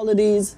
all of these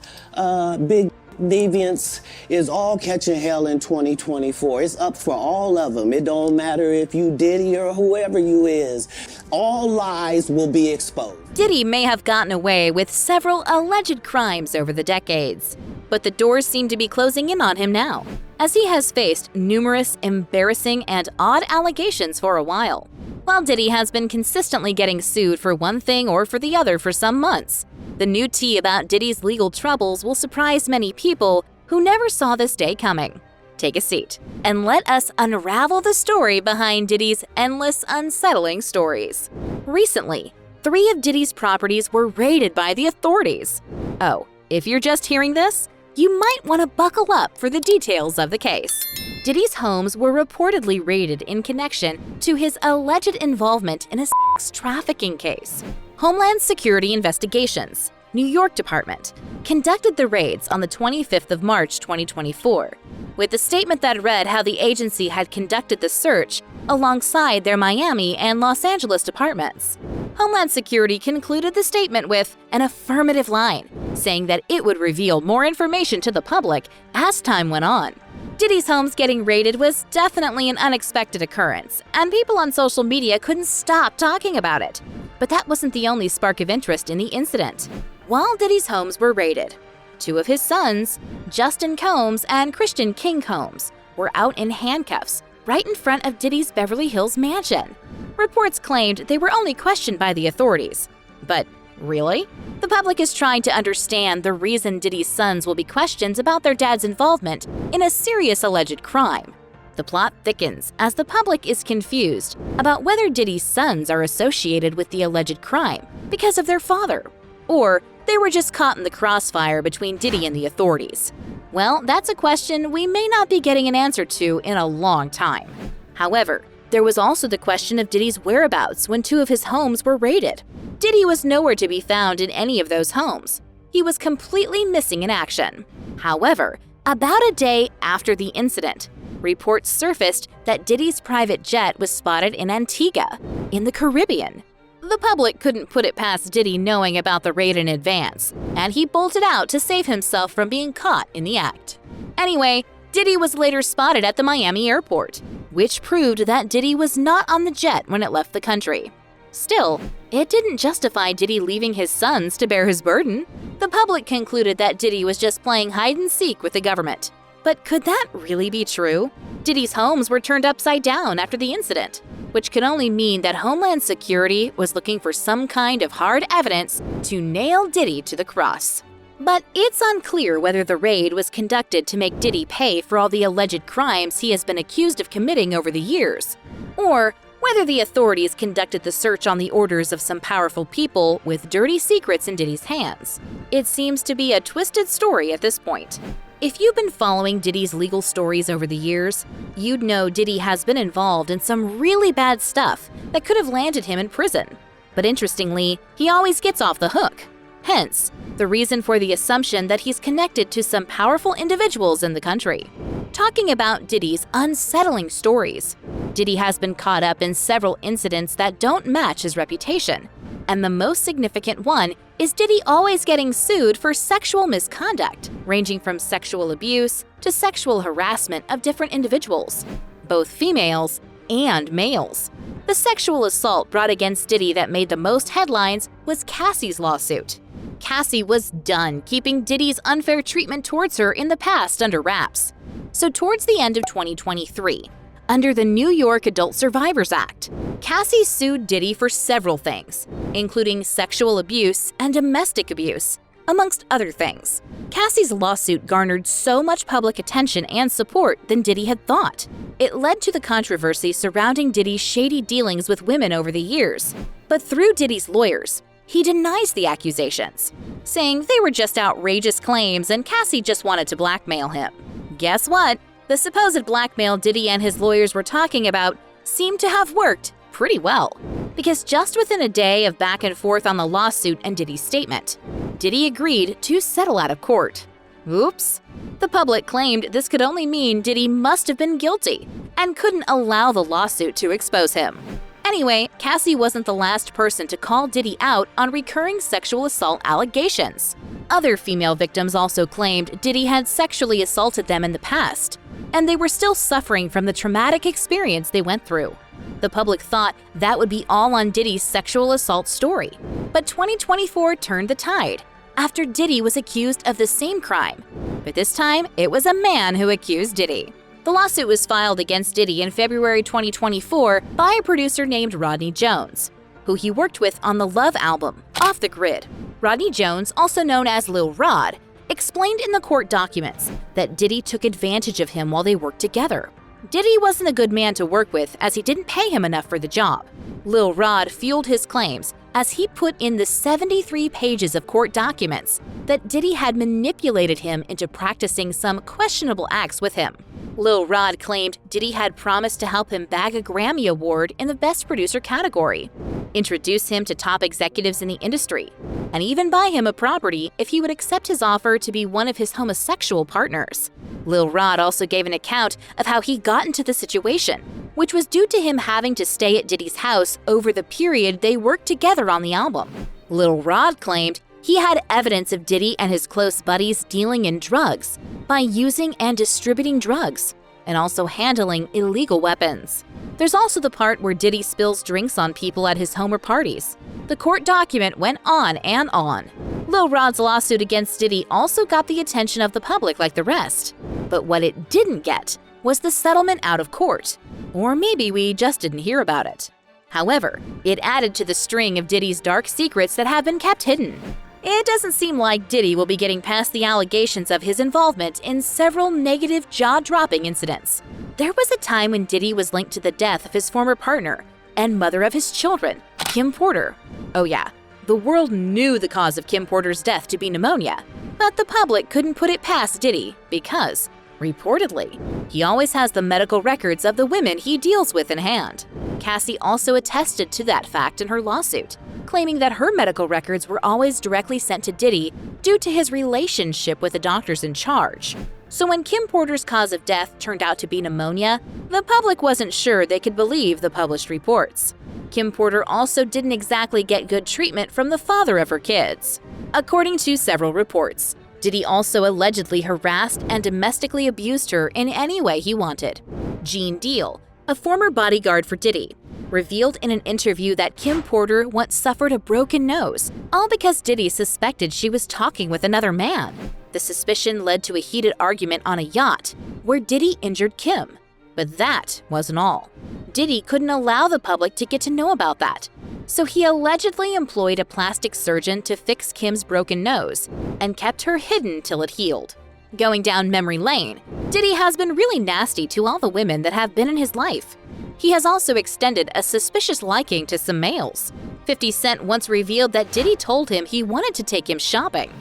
big deviants is all catching hell in 2024. It's up for all of them. It don't matter if you Diddy or whoever you is. All lies will be exposed. Diddy may have gotten away with several alleged crimes over the decades, but the doors seem to be closing in on him now, as he has faced numerous embarrassing and odd allegations for a while. While Diddy has been consistently getting sued for one thing or for the other for some months, the new tea about Diddy's legal troubles will surprise many people who never saw this day coming. Take a seat and let us unravel the story behind Diddy's endless, unsettling stories. Recently, 3 of Diddy's properties were raided by the authorities. Oh, if you're just hearing this, you might want to buckle up for the details of the case. Diddy's homes were reportedly raided in connection to his alleged involvement in a sex trafficking case. Homeland Security Investigations, New York Department, conducted the raids on the 25th of March 2024, with a statement that read how the agency had conducted the search alongside their Miami and Los Angeles departments. Homeland Security concluded the statement with an affirmative line, saying that it would reveal more information to the public as time went on. Diddy's homes getting raided was definitely an unexpected occurrence, and people on social media couldn't stop talking about it. But that wasn't the only spark of interest in the incident. While Diddy's homes were raided, 2 of his sons, Justin Combs and Christian King Combs, were out in handcuffs right in front of Diddy's Beverly Hills mansion. Reports claimed they were only questioned by the authorities. But really? The public is trying to understand the reason Diddy's sons will be questioned about their dad's involvement in a serious alleged crime. The plot thickens as the public is confused about whether Diddy's sons are associated with the alleged crime because of their father, or they were just caught in the crossfire between Diddy and the authorities. Well, that's a question we may not be getting an answer to in a long time. However, there was also the question of Diddy's whereabouts when 2 of his homes were raided. Diddy was nowhere to be found in any of those homes. He was completely missing in action. However, about a day after the incident, reports surfaced that Diddy's private jet was spotted in Antigua, in the Caribbean. The public couldn't put it past Diddy knowing about the raid in advance, and he bolted out to save himself from being caught in the act. Anyway, Diddy was later spotted at the Miami airport, which proved that Diddy was not on the jet when it left the country. Still, it didn't justify Diddy leaving his sons to bear his burden. The public concluded that Diddy was just playing hide-and-seek with the government. But could that really be true? Diddy's homes were turned upside down after the incident, which could only mean that Homeland Security was looking for some kind of hard evidence to nail Diddy to the cross. But it's unclear whether the raid was conducted to make Diddy pay for all the alleged crimes he has been accused of committing over the years, or whether the authorities conducted the search on the orders of some powerful people with dirty secrets in Diddy's hands. It seems to be a twisted story at this point. If you've been following Diddy's legal stories over the years, you'd know Diddy has been involved in some really bad stuff that could have landed him in prison. But interestingly, he always gets off the hook. Hence, the reason for the assumption that he's connected to some powerful individuals in the country. Talking about Diddy's unsettling stories, Diddy has been caught up in several incidents that don't match his reputation, and the most significant one is Diddy always getting sued for sexual misconduct, ranging from sexual abuse to sexual harassment of different individuals, both females and males. The sexual assault brought against Diddy that made the most headlines was Cassie's lawsuit. Cassie was done keeping Diddy's unfair treatment towards her in the past under wraps. So towards the end of 2023, under the New York Adult Survivors Act, Cassie sued Diddy for several things, including sexual abuse and domestic abuse, amongst other things. Cassie's lawsuit garnered so much public attention and support than Diddy had thought. It led to the controversy surrounding Diddy's shady dealings with women over the years. But through Diddy's lawyers, he denies the accusations, saying they were just outrageous claims and Cassie just wanted to blackmail him. Guess what? The supposed blackmail Diddy and his lawyers were talking about seemed to have worked pretty well, because just within a day of back and forth on the lawsuit and Diddy's statement, Diddy agreed to settle out of court. Oops. The public claimed this could only mean Diddy must have been guilty and couldn't allow the lawsuit to expose him. Anyway, Cassie wasn't the last person to call Diddy out on recurring sexual assault allegations. Other female victims also claimed Diddy had sexually assaulted them in the past, and they were still suffering from the traumatic experience they went through. The public thought that would be all on Diddy's sexual assault story. But 2024 turned the tide after Diddy was accused of the same crime. But this time, it was a man who accused Diddy. The lawsuit was filed against Diddy in February 2024 by a producer named Rodney Jones, who he worked with on the Love album, Off the Grid. Rodney Jones, also known as Lil Rod, explained in the court documents that Diddy took advantage of him while they worked together. Diddy wasn't a good man to work with as he didn't pay him enough for the job. Lil Rod fueled his claims as he put in the 73 pages of court documents that Diddy had manipulated him into practicing some questionable acts with him. Lil Rod claimed Diddy had promised to help him bag a Grammy Award in the Best Producer category, introduce him to top executives in the industry, and even buy him a property if he would accept his offer to be one of his homosexual partners. Lil Rod also gave an account of how he got into the situation, which was due to him having to stay at Diddy's house over the period they worked together on the album. Lil Rod claimed he had evidence of Diddy and his close buddies dealing in drugs by using and distributing drugs, and also handling illegal weapons. There's also the part where Diddy spills drinks on people at his home or parties. The court document went on and on. Lil Rod's lawsuit against Diddy also got the attention of the public like the rest. But what it didn't get was the settlement out of court. Or maybe we just didn't hear about it. However, it added to the string of Diddy's dark secrets that have been kept hidden. It doesn't seem like Diddy will be getting past the allegations of his involvement in several negative, jaw-dropping incidents. There was a time when Diddy was linked to the death of his former partner and mother of his children, Kim Porter. Oh yeah, the world knew the cause of Kim Porter's death to be pneumonia, but the public couldn't put it past Diddy because, reportedly, he always has the medical records of the women he deals with in hand. Cassie also attested to that fact in her lawsuit, claiming that her medical records were always directly sent to Diddy due to his relationship with the doctors in charge. So when Kim Porter's cause of death turned out to be pneumonia, the public wasn't sure they could believe the published reports. Kim Porter also didn't exactly get good treatment from the father of her kids. According to several reports, Diddy also allegedly harassed and domestically abused her in any way he wanted. Gene Deal, a former bodyguard for Diddy, revealed in an interview that Kim Porter once suffered a broken nose, all because Diddy suspected she was talking with another man. The suspicion led to a heated argument on a yacht, where Diddy injured Kim. But that wasn't all. Diddy couldn't allow the public to get to know about that, so he allegedly employed a plastic surgeon to fix Kim's broken nose and kept her hidden till it healed. Going down memory lane, Diddy has been really nasty to all the women that have been in his life. He has also extended a suspicious liking to some males. 50 Cent once revealed that Diddy told him he wanted to take him shopping.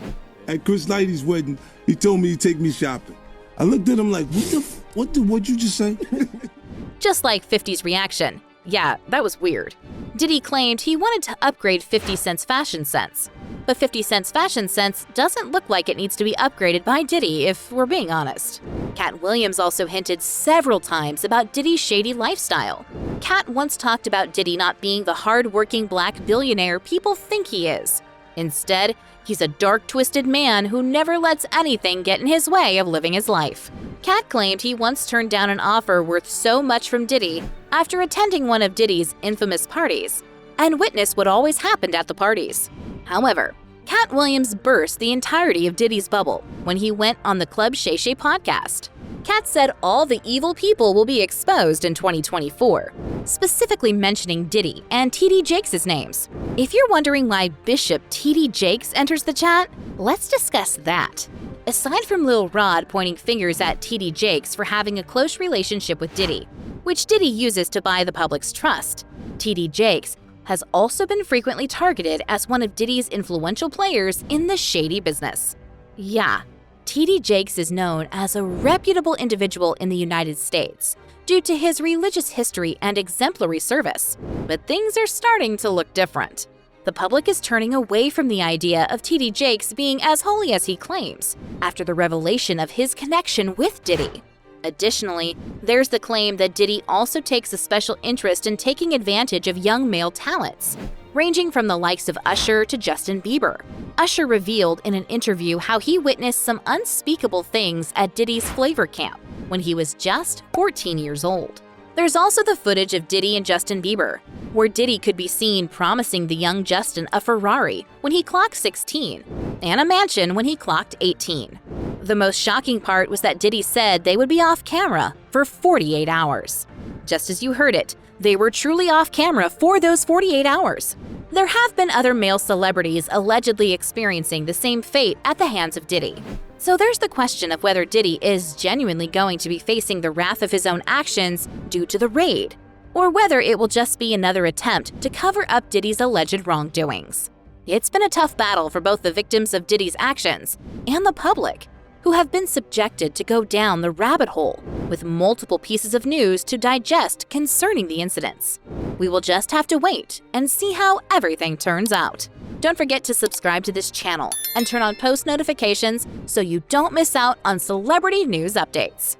At Chris Lighty's wedding, he told me to take me shopping. I looked at him like, what'd you just say? Just like 50's reaction. Yeah, that was weird. Diddy claimed he wanted to upgrade 50 Cent's fashion sense. But 50 Cent's fashion sense doesn't look like it needs to be upgraded by Diddy, if we're being honest. Cat Williams also hinted several times about Diddy's shady lifestyle. Cat once talked about Diddy not being the hard-working black billionaire people think he is. Instead, he's a dark, twisted man who never lets anything get in his way of living his life. Cat claimed he once turned down an offer worth so much from Diddy after attending one of Diddy's infamous parties, and witnessed what always happened at the parties. However, Cat Williams burst the entirety of Diddy's bubble when he went on the Club Shay Shay podcast. Cat said all the evil people will be exposed in 2024, specifically mentioning Diddy and TD Jakes' names. If you're wondering why Bishop TD Jakes enters the chat, let's discuss that. Aside from Lil Rod pointing fingers at TD Jakes for having a close relationship with Diddy, which Diddy uses to buy the public's trust, TD Jakes has also been frequently targeted as one of Diddy's influential players in the shady business. Yeah, TD Jakes is known as a reputable individual in the United States due to his religious history and exemplary service, but things are starting to look different. The public is turning away from the idea of TD Jakes being as holy as he claims after the revelation of his connection with Diddy. Additionally, there's the claim that Diddy also takes a special interest in taking advantage of young male talents, ranging from the likes of Usher to Justin Bieber. Usher revealed in an interview how he witnessed some unspeakable things at Diddy's Flavor Camp when he was just 14 years old. There's also the footage of Diddy and Justin Bieber, where Diddy could be seen promising the young Justin a Ferrari when he clocked 16 and a mansion when he clocked 18. The most shocking part was that Diddy said they would be off camera for 48 hours. Just as you heard it, they were truly off camera for those 48 hours. There have been other male celebrities allegedly experiencing the same fate at the hands of Diddy. So there's the question of whether Diddy is genuinely going to be facing the wrath of his own actions due to the raid, or whether it will just be another attempt to cover up Diddy's alleged wrongdoings. It's been a tough battle for both the victims of Diddy's actions and the public, who have been subjected to go down the rabbit hole with multiple pieces of news to digest concerning the incidents. We will just have to wait and see how everything turns out. Don't forget to subscribe to this channel and turn on post notifications so you don't miss out on celebrity news updates.